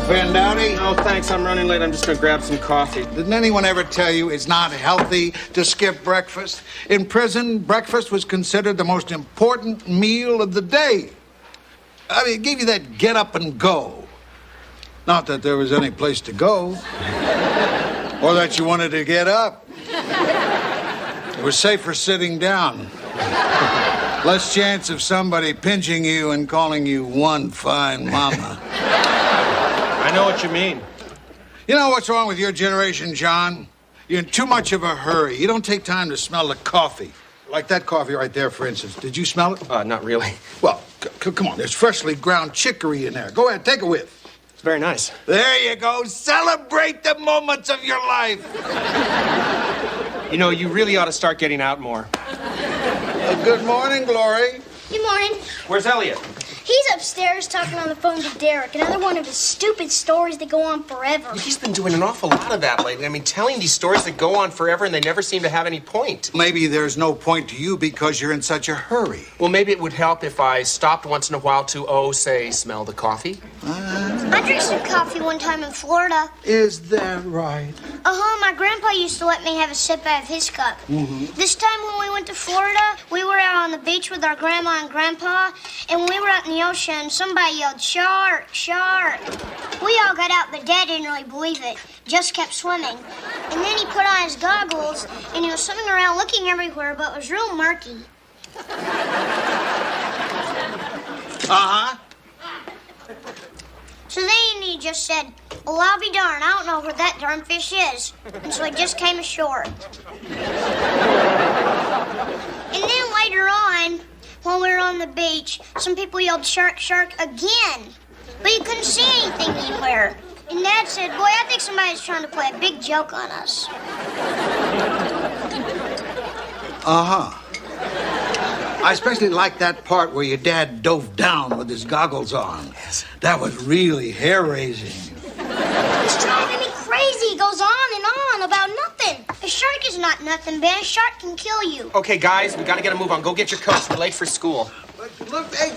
Fan Dowdy? No, thanks. I'm running late. I'm just gonna grab some coffee. Didn't anyone ever tell you it's not healthy to skip breakfast? In prison, breakfast was considered the most important meal of the day. I mean, it gave you that get up and go. Not that there was any place to go, or that you wanted to get up. It was safer sitting down. Less chance of somebody pinching you and calling you one fine mama. I know what you mean. You know what's wrong with your generation, John? You're in too much of a hurry. You don't take time to smell the coffee. Like that coffee right there, for instance. Did you smell it? Not really. Well, come on. There's freshly ground chicory in there. Go ahead, take a whiff. It's very nice. There you go. Celebrate the moments of your life. You know, you really ought to start getting out more. Good morning, Glory. Good morning. Where's Elliot? He's upstairs talking on the phone to Derek. Another one of his stupid stories that go on forever. He's been doing an awful lot of that lately. I mean, telling these stories that go on forever and they never seem to have any point. Maybe there's no point to you because you're in such a hurry. Well, maybe it would help if I stopped once in a while to, say, smell the coffee. I drank some coffee one time in Florida. Is that right? My grandpa used to let me have a sip out of his cup. Mm-hmm. This time when we went to Florida, we were out on the beach with our grandma and grandpa, and when we were out in the ocean, somebody yelled, "Shark, shark." We all got out, but Dad didn't really believe it. Just kept swimming. And then he put on his goggles, and he was swimming around looking everywhere, but it was real murky. Uh-huh. So then he just said, "Well, I'll be darned, I don't know where that darn fish is." And so he just came ashore. And then later on, when we were on the beach, some people yelled, "Shark, shark," again. But you couldn't see anything anywhere. And Dad said, "Boy, I think somebody's trying to play a big joke on us." Uh-huh. I especially like that part where your dad dove down with his goggles on. Yes. That was really hair-raising. He's driving me crazy. He goes on and on about nothing. A shark is not nothing, Ben. A shark can kill you. Okay, guys, we gotta get a move on. Go get your coats. We're late for school. Look, hey.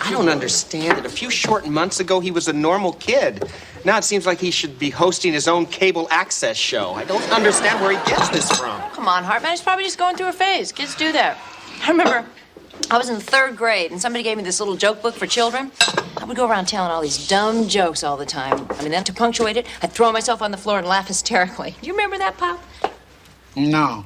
I don't understand it. A few short months ago, he was a normal kid. Now it seems like he should be hosting his own cable access show. I don't understand where he gets this from. Come on, Hartman. He's probably just going through a phase. Kids do that. I remember I was in the 3rd grade, and somebody gave me this little joke book for children. I would go around telling all these dumb jokes all the time. I mean, then to punctuate it, I'd throw myself on the floor and laugh hysterically. Do you remember that, Pop? No.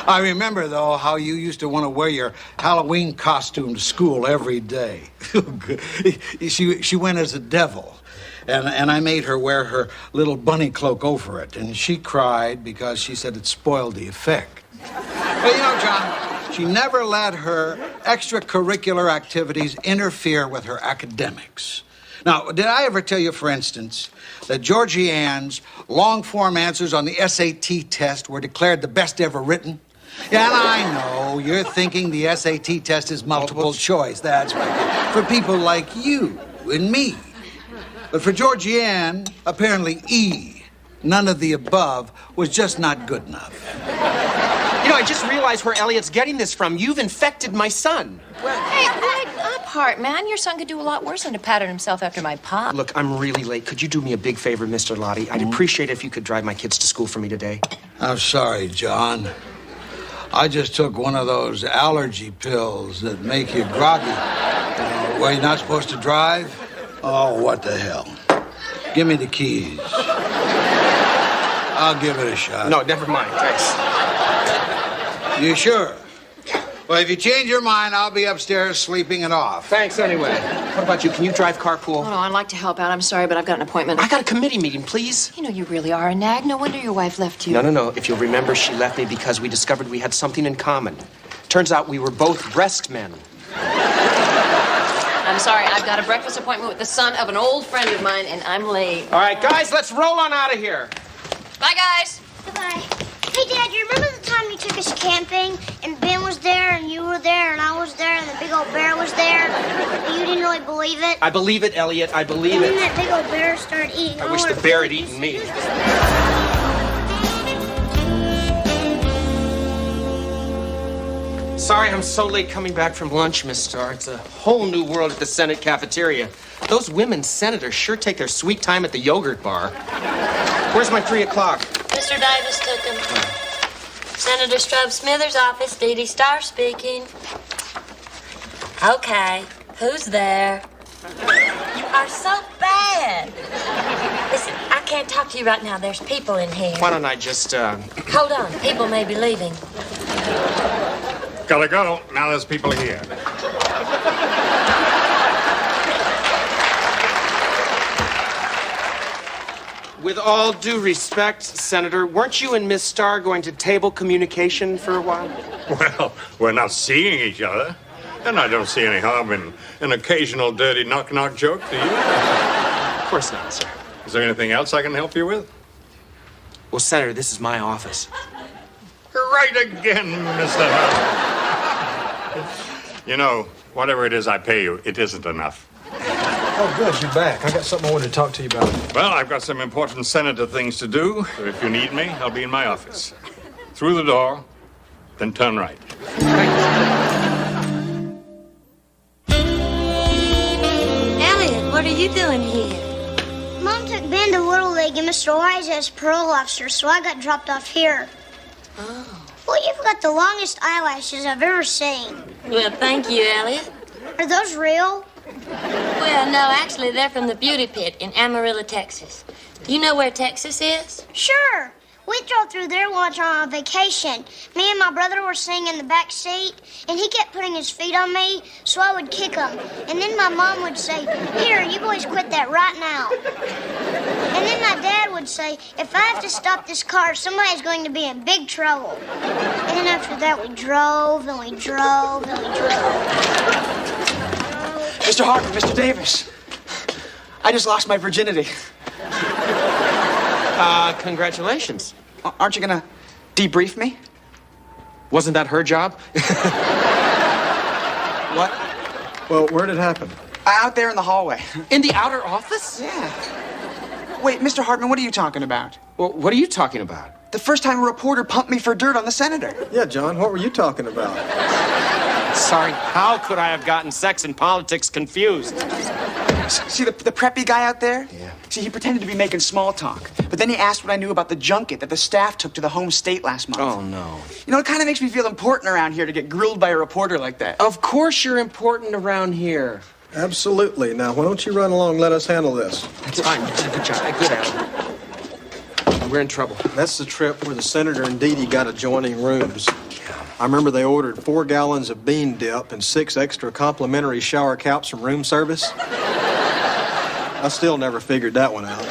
I remember, though, how you used to want to wear your Halloween costume to school every day. She went as a devil, and I made her wear her little bunny cloak over it, and she cried because she said it spoiled the effect. But you know, John, she never let her extracurricular activities interfere with her academics. Now, did I ever tell you, for instance, that Georgie Ann's long-form answers on the SAT test were declared the best ever written? Yeah, and I know you're thinking the SAT test is multiple choice. That's right. For people like you and me. But for Georgie Ann, apparently E, none of the above, was just not good enough. You know, I just realized where Elliot's getting this from. You've infected my son. Hey, wake up, Hartman. Your son could do a lot worse than to pattern himself after my pop. Look, I'm really late. Could you do me a big favor, Mr. Lottie? I'd appreciate it if you could drive my kids to school for me today. I'm sorry, John. I just took one of those allergy pills that make you groggy. Where you're not supposed to drive? Oh, what the hell. Give me the keys. I'll give it a shot. No, never mind. Thanks. You sure? Well, if you change your mind, I'll be upstairs sleeping it off. Thanks anyway. What about you? Can you drive carpool? Oh, no, I'd like to help out. I'm sorry, but I've got an appointment. I got a committee meeting, please. You know, you really are a nag. No wonder your wife left you. No. If you'll remember, she left me because we discovered we had something in common. Turns out we were both breast men. I'm sorry. I've got a breakfast appointment with the son of an old friend of mine, and I'm late. All right, guys, let's roll on out of here. Bye, guys. Goodbye. Hey, Dad, you remember the time you took us camping, and Ben was there, and you were there, and I was there, and the big old bear was there? But you didn't really believe it? I believe it, Elliot. I believe And then it. that big old bear started eating I all wish our the bear had food. eaten me. Sorry I'm so late coming back from lunch, Miss Starr. It's a whole new world at the Senate cafeteria. Those women senators sure take their sweet time at the yogurt bar. Where's my 3 o'clock? Mr. Davis took him. Senator Strub Smithers' office, Dee Dee Starr speaking. Okay, who's there? You are so bad. Listen, I can't talk to you right now. There's people in here. Why don't I just, Hold on, people may be leaving. Gotta go. Now there's people here. With all due respect, Senator, weren't you and Miss Starr going to table communication for a while? Well, we're not seeing each other. And I don't see any harm in an occasional dirty knock-knock joke, do you? Of course not, sir. Is there anything else I can help you with? Well, Senator, this is my office. Right again, Mr. Hunt. You know, whatever it is I pay you, it isn't enough. Oh, good, you're back. I got something I wanted to talk to you about. Well, I've got some important senator things to do. So if you need me, I'll be in my office. Through the door, then turn right. Elliot, what are you doing here? Mom took Ben to Little League and Mr. Wise as parole officer, so I got dropped off here. Oh. Well, you've got the longest eyelashes I've ever seen. Well, thank you, Elliot. Are those real? Well, no, actually, they're from the Beauty Pit in Amarillo, Texas. Do you know where Texas is? Sure. We drove through there once on vacation. Me and my brother were sitting in the back seat, and he kept putting his feet on me, so I would kick him. And then my mom would say, "Here, you boys quit that right now." And then my dad would say, "If I have to stop this car, somebody's going to be in big trouble." And then after that, we drove, and we drove, and we drove. Mr. Hartman, Mr. Davis. I just lost my virginity. Congratulations. Aren't you gonna debrief me? Wasn't that her job? What? Well, where did it happen? Out there in the hallway. In the outer office? Yeah. Wait, Mr. Hartman, what are you talking about? Well, what are you talking about? The first time a reporter pumped me for dirt on the senator. Yeah, John, what were you talking about? Sorry, how could I have gotten sex and politics confused? See the preppy guy out there? Yeah. See, he pretended to be making small talk, but then he asked what I knew about the junket that the staff took to the home state last month. Oh, no. You know, it kind of makes me feel important around here to get grilled by a reporter like that. Of course you're important around here. Absolutely. Now, why don't you run along and let us handle this? That's fine. Good job. Good, Alan. We're in trouble. That's the trip where the senator and Dee Dee got adjoining rooms. I remember they ordered 4 gallons of bean dip and 6 extra complimentary shower caps from room service. I still never figured that one out.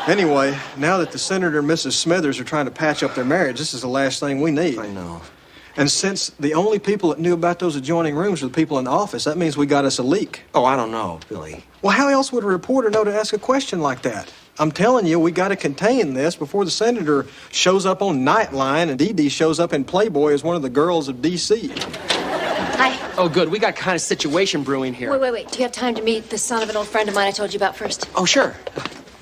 Anyway, now that the senator and Mrs. Smithers are trying to patch up their marriage, this is the last thing we need. I know. And since the only people that knew about those adjoining rooms were the people in the office, that means we got us a leak. Oh, I don't know, Billy. Well, how else would a reporter know to ask a question like that? I'm telling you, we got to contain this before the senator shows up on Nightline and Dee Dee shows up in Playboy as one of the girls of D.C. Hi. Oh, good. We got kind of situation brewing here. Wait. Do you have time to meet the son of an old friend of mine I told you about first? Oh, sure.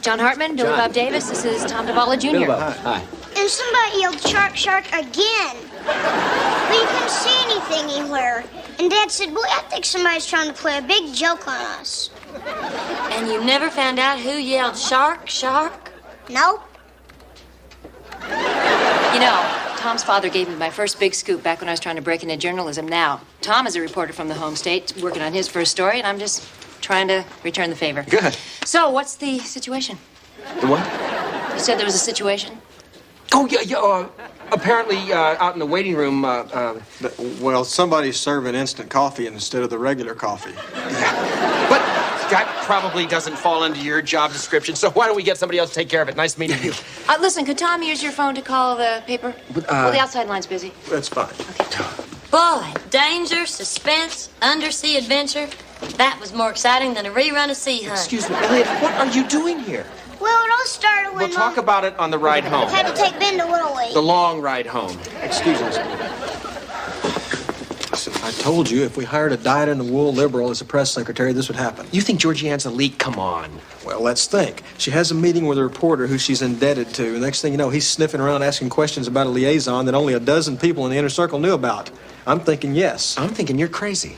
John Hartman, Billy Bob Davis. This is Tom DeValla Jr. Billy Bob. Hi. And somebody yelled, "Shark, shark," again. But you couldn't see anything anywhere. And Dad said, "Boy, I think somebody's trying to play a big joke on us." And you never found out who yelled shark, shark? Nope. You know, Tom's father gave me my first big scoop back when I was trying to break into journalism. Now, Tom is a reporter from the home state working on his first story, and I'm just trying to return the favor. Good. So, what's the situation? The what? You said there was a situation? Oh, yeah. Apparently, out in the waiting room, Well, somebody's serving instant coffee instead of the regular coffee. But that probably doesn't fall under your job description, so why don't we get somebody else to take care of it? Nice meeting you. Listen, could Tom use your phone to call the paper? Well, the outside line's busy. That's fine. Boy, danger, suspense, undersea adventure. That was more exciting than a rerun of Sea Hunt. Excuse me, Elliot, what are you doing here? Well, it all started when We'll talk Mom about it on the ride home. had to take Ben to Little League. The long ride home. Excuse us. Listen, I told you if we hired a dyed-in-the-wool liberal as a press secretary, this would happen. You think Georgianne's a leak? Come on. Well, let's think. She has a meeting with a reporter who she's indebted to. The next thing you know, he's sniffing around asking questions about a liaison that only a dozen people in the inner circle knew about. I'm thinking yes. I'm thinking you're crazy.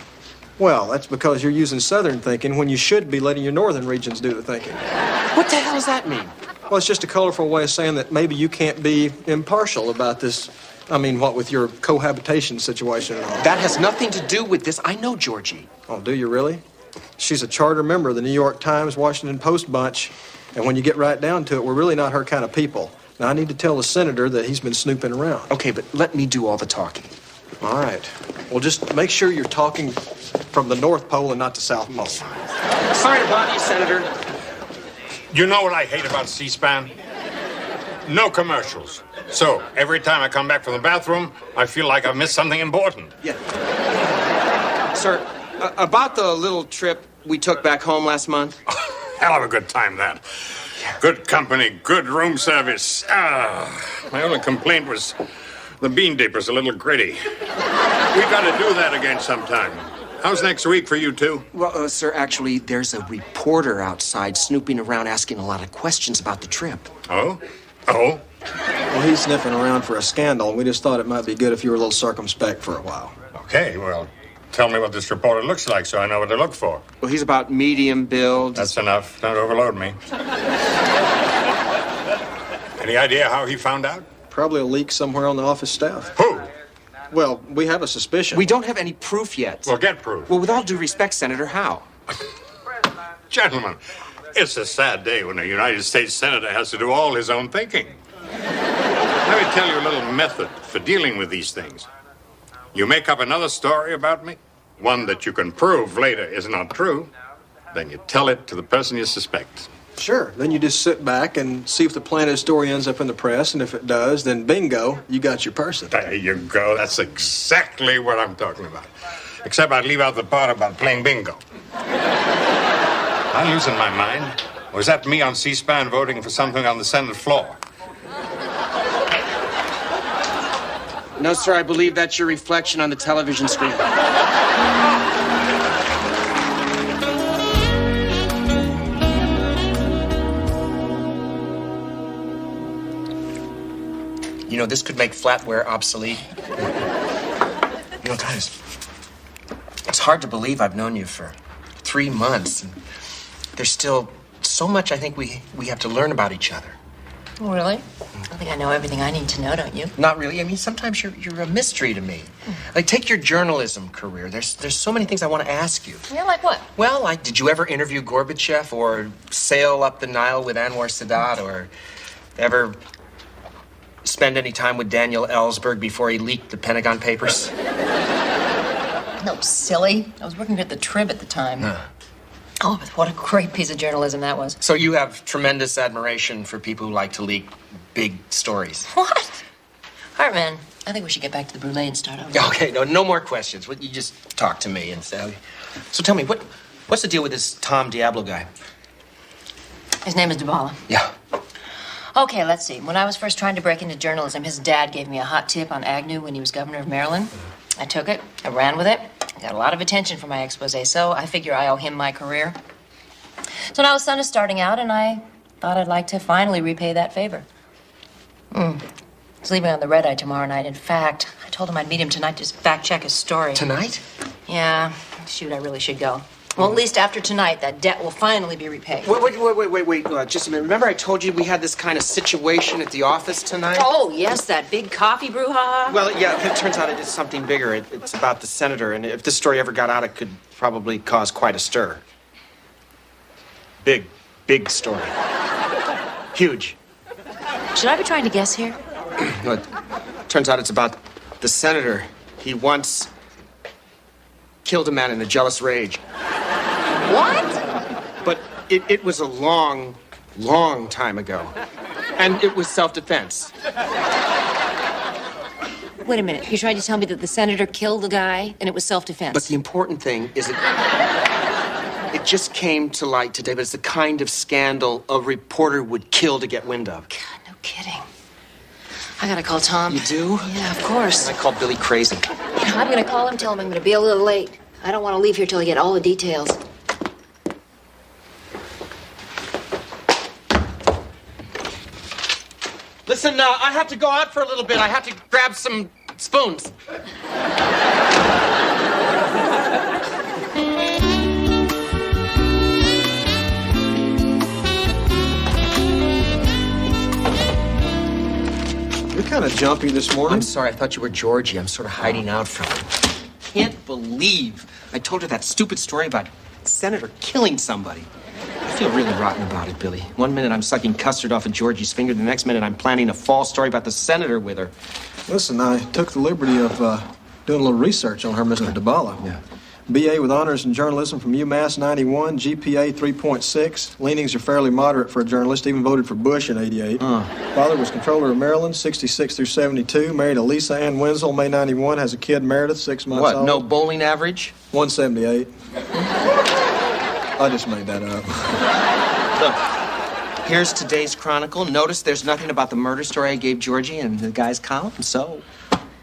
Well, that's because you're using Southern thinking when you should be letting your Northern regions do the thinking. What the hell does that mean? Well, it's just a colorful way of saying that maybe you can't be impartial about this. I mean, what with your cohabitation situation and all. That has nothing to do with this. I know Georgie. Oh, do you really? She's a charter member of the New York Times, Washington Post bunch. And when you get right down to it, we're really not her kind of people. Now, I need to tell the senator that he's been snooping around. Okay, but let me do all the talking. All right. Well, just make sure you're talking from the North Pole and not the South Pole. Sorry to bother you, Senator. You know what I hate about C-SPAN? No commercials. So, every time I come back from the bathroom, I feel like I've missed something important. Yeah. Sir, about the little trip we took back home last month. Hell of a good time, that. Good company, good room service. My only complaint was the bean dipper's a little gritty. We got to do that again sometime. How's next week for you two? Well, sir, actually, there's a reporter outside snooping around asking a lot of questions about the trip. Oh? Oh? Well, he's sniffing around for a scandal, and we just thought it might be good if you were a little circumspect for a while. Okay, well, tell me what this reporter looks like so I know what to look for. Well, he's about medium build. That's enough. Don't overload me. Any idea how he found out? Probably a leak somewhere on the office staff. Who? Well, we have a suspicion. We don't have any proof yet. Well, get proof. Well, with all due respect, Senator, how? Gentlemen, it's a sad day when a United States senator has to do all his own thinking. Let me tell you a little method for dealing with these things. You make up another story about me, one that you can prove later is not true, then you tell it to the person you suspect. Sure. Then you just sit back and see if the planted story ends up in the press, and if it does, then bingo, you got your person. There you go. That's exactly what I'm talking about. Except I'd leave out the part about playing bingo. I'm losing my mind. Or was that me on C-SPAN voting for something on the Senate floor? No, sir, I believe that's your reflection on the television screen. You know, this could make flatware obsolete. You know, guys, it's hard to believe I've known you for 3 months. And there's still so much I think we have to learn about each other. Oh, really? I think I know everything I need to know, don't you? Not really. I mean, sometimes you're a mystery to me. Like, take your journalism career. There's so many things I want to ask you. Yeah, like what? Well, like, did you ever interview Gorbachev or sail up the Nile with Anwar Sadat or ever spend any time with Daniel Ellsberg before he leaked the Pentagon Papers? No, silly. I was working at the Trib at the time. Oh, but what a great piece of journalism that was. So you have tremendous admiration for people who like to leak big stories. What? Hartman, I think we should get back to the brulee and start over. Okay, no more questions. You just talk to me and say. So tell me, what's the deal with this Tom Diablo guy? His name is Dubala. Yeah. Okay, let's see. When I was first trying to break into journalism, his dad gave me a hot tip on Agnew when he was governor of Maryland. I took it. I ran with it. I got a lot of attention for my expose, so I figure I owe him my career. So now his son is starting out, and I thought I'd like to finally repay that favor. He's leaving on the red-eye tomorrow night. In fact, I told him I'd meet him tonight to fact-check his story. Tonight? Yeah. Shoot, I really should go. Well, at least after tonight, that debt will finally be repaid. Wait. Just a minute. Remember I told you we had this kind of situation at the office tonight? Oh, yes, that big coffee brouhaha. Well, yeah, it turns out it is something bigger. It's about the senator, and if this story ever got out, it could probably cause quite a stir. Big story. Huge. Should I be trying to guess here? No, it turns out it's about the senator. He once killed a man in a jealous rage. What? But it was a long time ago. And it was self-defense. Wait a minute. You're trying to tell me that the senator killed the guy and it was self-defense? But the important thing is it just came to light today, but it's the kind of scandal a reporter would kill to get wind of. God, no kidding. I gotta call Tom. You do? Yeah, of course. I called Billy crazy. I'm gonna call him, tell him I'm gonna be a little late. I don't want to leave here till I get all the details. Listen, I have to go out for a little bit. I have to grab some spoons. You're kind of jumpy this morning. I'm sorry, I thought you were Georgie. I'm sort of hiding out from her. Can't believe I told her that stupid story about Senator killing somebody. I feel really rotten about it, Billy. One minute I'm sucking custard off of Georgie's finger, the next minute I'm planning a false story about the senator with her. Listen, I took the liberty of doing a little research on her, Mr. DeBala. Yeah. BA with honors in journalism from UMass 91, GPA 3.6. Leanings are fairly moderate for a journalist, even voted for Bush in 88. Father was controller of Maryland, 66 through 72. Married to Lisa Ann Wenzel, May 91. Has a kid, Meredith, 6 months What, old. no bowling average? 178. I just made that up. Look, here's today's Chronicle. Notice there's nothing about the murder story I gave Georgie in the guy's column, so...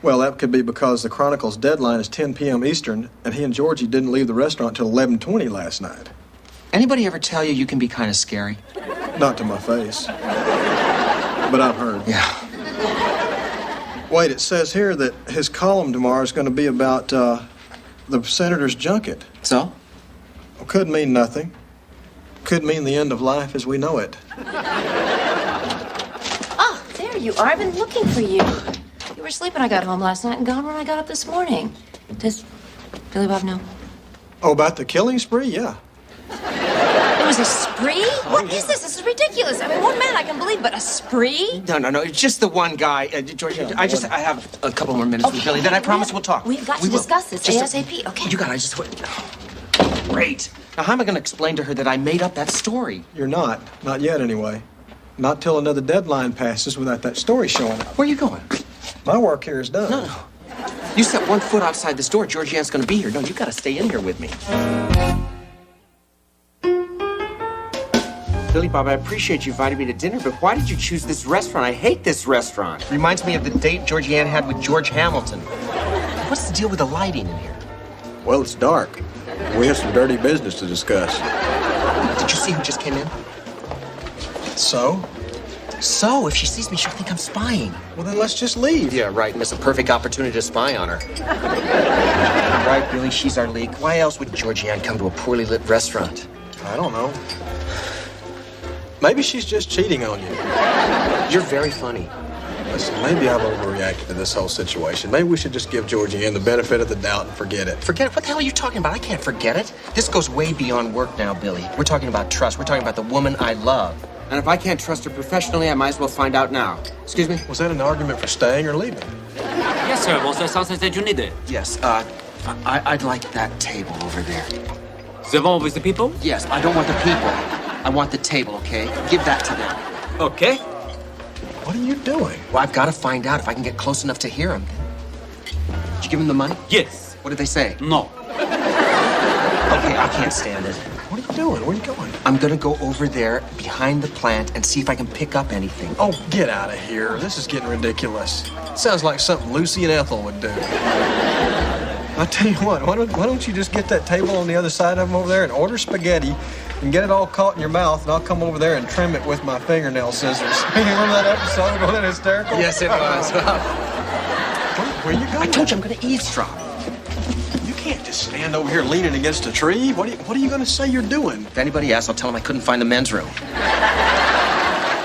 Well, that could be because the Chronicle's deadline is 10 p.m. Eastern, and he and Georgie didn't leave the restaurant till 11:20 last night. Anybody ever tell you can be kind of scary? Not to my face. But I've heard. Yeah. Wait, it says here that his column tomorrow is going to be about the senator's junket. So? Well, could mean nothing. Could mean the end of life as we know it. Oh, there you are. I've been looking for you. You were asleep when I got home last night and gone when I got up this morning. Does Billy Bob know? Oh, about the killing spree? Yeah. It was a spree? What is this? This is ridiculous. I mean, one man I can believe, but a spree? No. It's just the one guy. Georgie, I have a couple more minutes with Billy. Then I promise we'll talk. We've got to discuss this ASAP. Okay. You got it. Great. Now, how am I going to explain to her that I made up that story? You're not. Not yet, anyway. Not till another deadline passes without that story showing up. Where are you going? My work here is done. No. You set one foot outside this door, Georgianne's going to be here. No, you got to stay in here with me. Billy Bob, I appreciate you inviting me to dinner, but why did you choose this restaurant? I hate this restaurant. Reminds me of the date Georgianne had with George Hamilton. What's the deal with the lighting in here? Well, it's dark. We have some dirty business to discuss. Did you see who just came in? So? So, if she sees me, she'll think I'm spying. Well, then let's just leave. Yeah, right. Miss a perfect opportunity to spy on her. Right, Billy, she's our leak. Why else would Georgianne come to a poorly lit restaurant? I don't know. Maybe she's just cheating on you. You're very funny. Listen, maybe I've overreacted to this whole situation. Maybe we should just give Georgianne the benefit of the doubt and forget it. Forget it? What the hell are you talking about? I can't forget it. This goes way beyond work now, Billy. We're talking about trust. We're talking about the woman I love. And if I can't trust her professionally, I might as well find out now. Excuse me? Was that an argument for staying or leaving? Yes, sir. Was there something that you needed? Yes, I'd like that table over there. The one with the people? Yes, I don't want the people. I want the table, okay? Give that to them. Okay. What are you doing? Well, I've got to find out if I can get close enough to hear them. Did you give them the money? Yes. What did they say? No. Okay, I can't stand it. What are you doing? Where are you going? I'm gonna go over there behind the plant and see if I can pick up anything. Oh, get out of here. This is getting ridiculous. Sounds like something Lucy and Ethel would do. I tell you what, why don't you just get that table on the other side of them over there and order spaghetti and get it all caught in your mouth, and I'll come over there and trim it with my fingernail scissors. You remember that episode? Wasn't that hysterical? Yes, it was. Where are you going? I told you I'm gonna eavesdrop. You can't just stand over here leaning against a tree. What are you gonna say you're doing? If anybody asks, I'll tell them I couldn't find the men's room.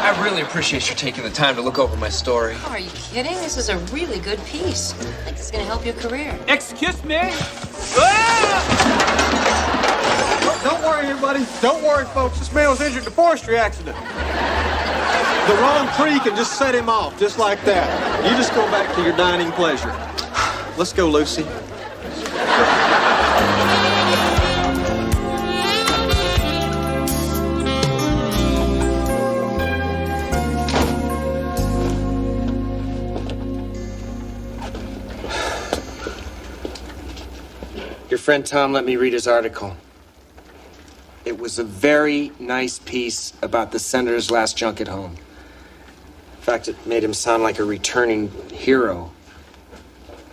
I really appreciate you taking the time to look over my story. Oh, are you kidding? This is a really good piece. I think it's going to help your career. Excuse me? Don't worry, everybody. Don't worry, folks. This man was injured in a forestry accident. The wrong tree can just set him off, just like that. You just go back to your dining pleasure. Let's go, Lucy. Your friend Tom let me read his article. It was a very nice piece about the senator's last junket home. In fact, it made him sound like a returning hero.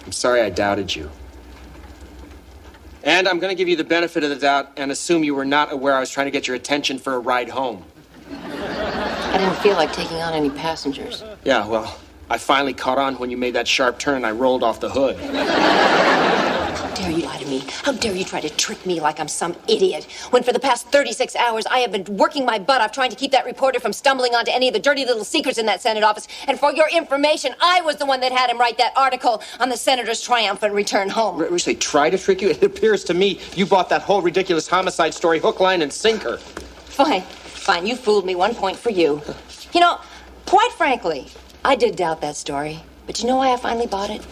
I'm sorry I doubted you. And I'm going to give you the benefit of the doubt and assume you were not aware I was trying to get your attention for a ride home. I didn't feel like taking on any passengers. Yeah, well, I finally caught on when you made that sharp turn and I rolled off the hood. dare you lie to me? How dare you try to trick me like I'm some idiot? When for the past 36 hours I have been working my butt off trying to keep that reporter from stumbling onto any of the dirty little secrets in that Senate office. And for your information, I was the one that had him write that article on the senator's triumphant return home. Which they try to trick you? It appears to me you bought that whole ridiculous homicide story hook, line, and sinker. Fine. You fooled me. 1 point for you. You know, quite frankly, I did doubt that story. But you know why I finally bought it?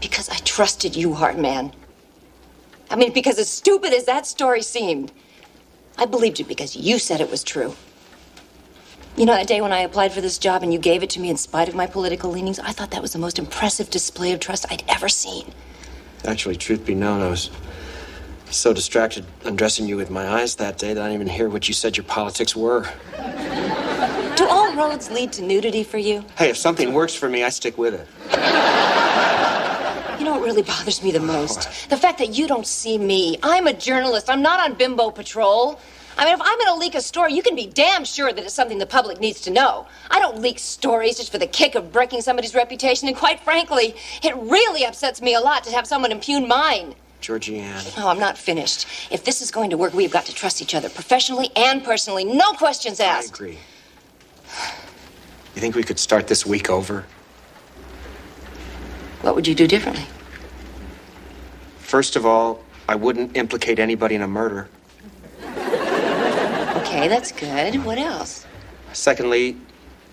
Because I trusted you, Heartman. I mean, because as stupid as that story seemed, I believed it because you said it was true. You know, that day when I applied for this job and you gave it to me in spite of my political leanings, I thought that was the most impressive display of trust I'd ever seen. Actually, truth be known, I was so distracted undressing you with my eyes that day that I didn't even hear what you said your politics were. Do all roads lead to nudity for you? Hey, if something works for me, I stick with it. You know what really bothers me the most? The fact that you don't see me. I'm a journalist. I'm not on bimbo patrol. I mean, if I'm going to leak a story, you can be damn sure that it's something the public needs to know. I don't leak stories just for the kick of breaking somebody's reputation, and quite frankly, it really upsets me a lot to have someone impugn mine. Georgianne. Oh, I'm not finished. If this is going to work, we've got to trust each other professionally and personally. No questions asked. I agree. You think we could start this week over? What would you do differently? First of all, I wouldn't implicate anybody in a murder. Okay, that's good. What else? Secondly,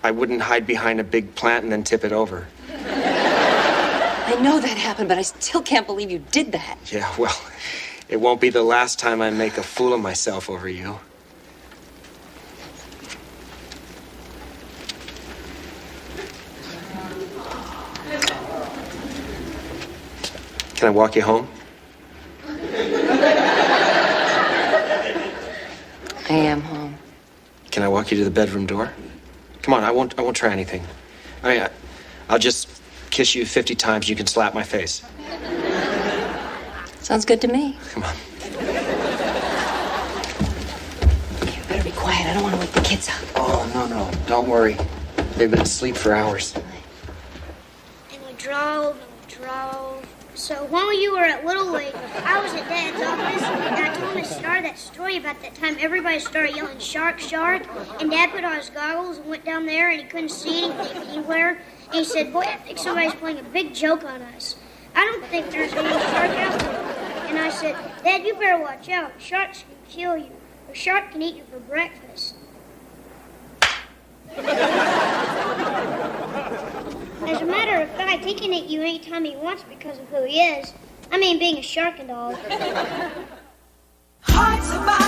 I wouldn't hide behind a big plant and then tip it over. I know that happened, but I still can't believe you did that. Yeah, well, it won't be the last time I make a fool of myself over you. Can I walk you home? I am home. Can I walk you to the bedroom door? Come on, I won't try anything. I'll just kiss you 50 times. You can slap my face. Sounds good to me. Come on. You better be quiet. I don't want to wake the kids up. Oh, no. Don't worry. They've been asleep for hours. And we drove. So while you were at Little League, I was at Dad's office, and I told him to start that story about that time everybody started yelling, "Shark, shark!" And Dad put on his goggles and went down there, and he couldn't see anything anywhere. And he said, "Boy, I think somebody's playing a big joke on us. I don't think there's any shark out there." And I said, "Dad, you better watch out. Sharks can kill you. A shark can eat you for breakfast." As a matter of fact, he can eat you anytime he wants because of who he is. I mean, being a shark and all. Hearts about